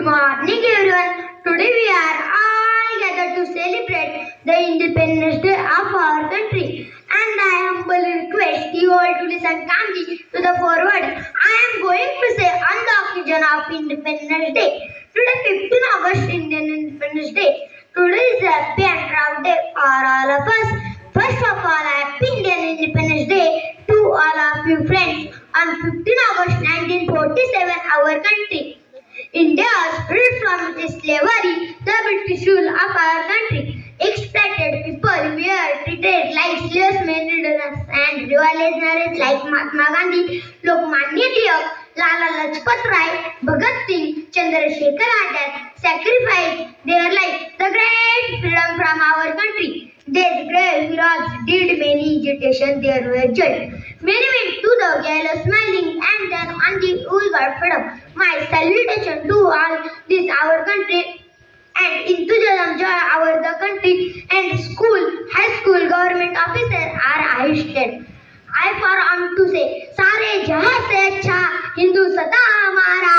Good morning everyone. Today we are all gathered to celebrate the Independence Day of our country. And I humbly request you all to listen calmly to the forward I am going to say on the occasion of Independence Day. Today 15 August Indian Independence Day. Today is a happy and proud day for all of us. First of all, happy Indian Independence Day to all of you friends. On 15 August 1947, our country India was freed from its slavery, the British rule of our country. Exploited people were treated like slaves, many leaders and revolutionaries like Mahatma Gandhi, Lokmanya Tilak, Lala Lajpat Rai, Bhagat Singh, Chandrasekhar Azad sacrificed their lives, the great freedom from our country. These brave heroes did many agitations, there were jailed. Many went to the gallows smiling and then on the we got freedom. My salutation to all this our country and enthusiasm joy our the country and school, high school, government officer are assisted. I for on to say सारे जहां से अच्छा हिंदू सदा हमारा